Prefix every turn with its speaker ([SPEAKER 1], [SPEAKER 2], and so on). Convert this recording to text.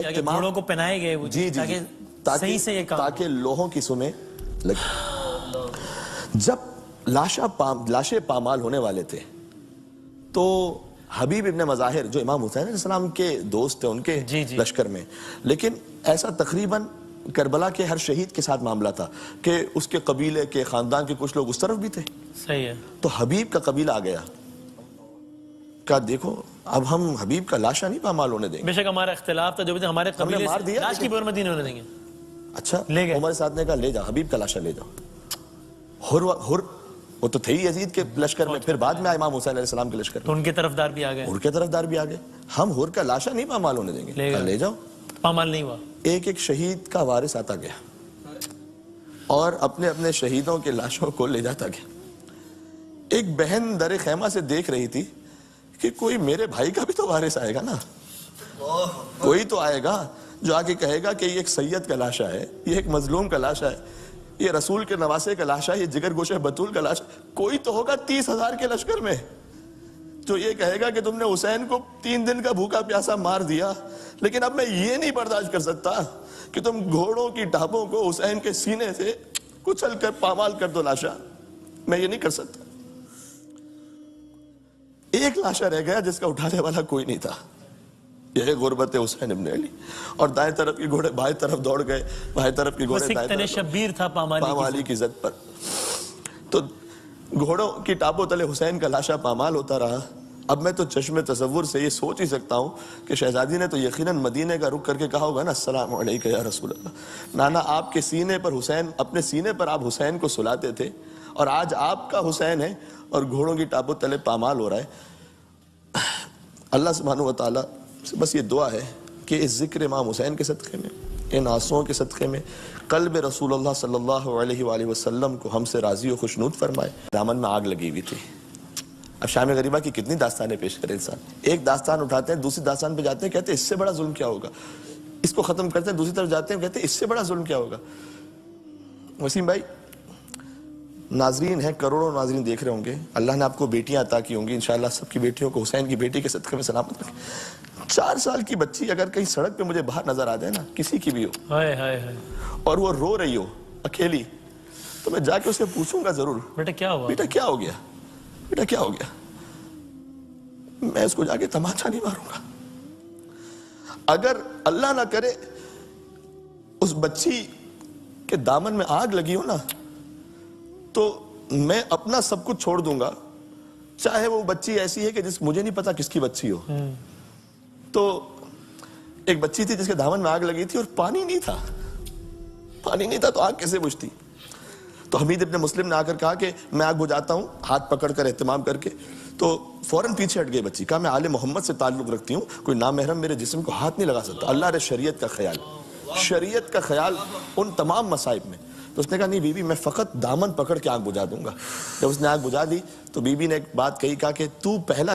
[SPEAKER 1] گھوڑوں کو پہنائے گئے وہ صحیح سے یہ کام
[SPEAKER 2] تاکہ لوہوں کی سنیں لگے۔ جب لاشیں پامال ہونے والے تھے تو حبیب ابن مظاہر جو امام حسین علیہ السلام کے دوست تھے ان کے لشکر میں، لیکن ایسا تقریباً کربلا کے ہر شہید کے ساتھ معاملہ تھا کہ اس کے قبیلے کے خاندان کے کچھ لوگ اس طرف بھی تھے۔
[SPEAKER 1] صحیح ہے۔
[SPEAKER 2] تو حبیب کا قبیلہ آ گیا، کہا دیکھو اب ہم حبیب کا لاشا نہیں پامال ہونے دیں گے۔
[SPEAKER 1] بے شک ہمارا اختلاف تھا، جو بھی ہمارے قبیلے سے لاش کی برمدی نہیں ہونے دیں گے۔
[SPEAKER 2] اچھا عمر ساتھ نے کہا لے جاؤ حبیب کا لاشا لے جاؤ۔ وہ تو تھے ہی یزید کے لشکر میں، پھر بعد میں امام حسین علیہ السلام کے لشکر میں،
[SPEAKER 1] ان کے طرفدار بھی آ گئے،
[SPEAKER 2] ان کے طرفدار بھی آ گئے۔ ہم حر کا لاشا نہیں پامال ہونے دیں گے، لے جاؤ۔
[SPEAKER 1] پامال نہیں ہوا۔
[SPEAKER 2] ایک ایک شہید کا وارث آتا گیا اور اپنے اپنے شہیدوں کے لاشوں کو لے جاتا گیا۔ ایک بہن در خیمہ سے دیکھ رہی تھی کہ کوئی میرے بھائی کا بھی تو وارث آئے گا نا، کوئی تو آئے گا جو آگے کہے گا کہ یہ ایک سید کا لاشا ہے، یہ ایک مظلوم کا لاشا ہے، یہ رسول کے نواسے کا لاشا ہے، یہ جگر گوشہ بطول کا لاشا، کوئی تو ہوگا 30,000 کے لشکر میں جو یہ کہے گا کہ تم نے حسین کو 3 دن کا بھوکا پیاسا مار دیا، لیکن اب میں یہ نہیں برداشت کر سکتا کہ تم گھوڑوں کی ٹاپوں کو حسین کے سینے سے کچل کر پامال کر دو لاشا، میں یہ نہیں کر سکتا۔ ایک لاشا رہ گیا جس کا اٹھانے والا کوئی نہیں تھا، یہ غربت حسین ابن علی، اور دائیں طرف کے گھوڑے بائیں طرف دوڑ گئے، بائیں طرف کے گھوڑے دائیں طرف،
[SPEAKER 1] شبیر تھا
[SPEAKER 2] پامالی کی زد پر۔ تو گھوڑوں کی ٹاپوں تلے حسین کا لاشا پامال ہوتا رہا۔ اب میں تو چشم تصور سے یہ سوچ ہی سکتا ہوں کہ شہزادی نے تو یقیناً مدینے کا رخ کر کے کہا ہوگا نا السلام علیکہ یا رسول اللہ، نانا آپ کے سینے پر حسین، اپنے سینے پر آپ حسین کو سلاتے تھے اور آج آپ کا حسین ہے اور گھوڑوں کی ٹاپوں تلے پامال ہو رہا ہے۔ اللہ سبحانہ و تعالیٰ سے بس یہ دعا ہے کہ اس ذکر امام حسین کے صدقے میں، ان آنسوؤں کے صدقے میں قلب رسول اللہ صلی اللہ علیہ وآلہ وسلم کو ہم سے راضی و خوشنود فرمائے۔ دامن میں آگ لگی ہوئی تھی۔ اب شام غریبہ کی کتنی داستانیں پیش کرے انسان، ایک داستان اٹھاتے ہیں دوسری داستان پہ جاتے ہیں، کہتے ہیں اس سے بڑا ظلم کیا ہوگا، اس کو ختم کرتے ہیں دوسری طرف جاتے ہیں، کہتے ہیں اس سے بڑا ظلم کیا ہوگا۔ وسیم بھائی، ناظرین ہیں، کروڑوں ناظرین دیکھ رہے ہوں گے، اللہ نے آپ کو بیٹیاں عطا کی ہوں گی، انشاءاللہ سب کی بیٹیوں کو حسین کی بیٹی کے صدقے میں سلامت رکھیں۔ 4 سال کی بچی اگر کہیں سڑک پہ مجھے باہر نظر آ جائے نا، کسی کی بھی ہو، اور وہ رو رہی ہو اکیلی، تو میں جا کے اسے پوچھوں گا ضرور، بیٹا کیا ہوا، بیٹا کیا ہو گیا، بیٹا کیا ہو گیا۔ میں اس کو جا کے تماچا نہیں ماروں گا۔ اگر اللہ نہ کرے اس بچی کے دامن میں آگ لگی ہو نا، تو میں اپنا سب کچھ چھوڑ دوں گا، چاہے وہ بچی ایسی ہے کہ مجھے نہیں پتا کس کی بچی ہو۔ تو ایک بچی تھی جس کے دامن میں آگ لگی تھی اور پانی نہیں تھا، پانی نہیں تھا تو آگ کیسے بجھتی؟ تو حمید ابن مسلم نے آ کر کہا کہ میں آگ بجھاتا ہوں، ہاتھ پکڑ کر اہتمام کر کے، تو فوراً پیچھے ہٹ گئی بچی، کہا میں آل محمد سے تعلق رکھتی ہوں، کوئی نامحرم میرے جسم کو ہاتھ نہیں لگا سکتا، اللہ رے شریعت کا خیال، شریعت کا خیال ان تمام مصائب میں۔ تو اس نے کہا نہیں بی بی میں فقط دامن پکڑ کے آگ بجھا دوں گا۔ جب اس نے آگ بجھا دی تو بی بی نے ایک بات کہی، کہا کہ تو پہلا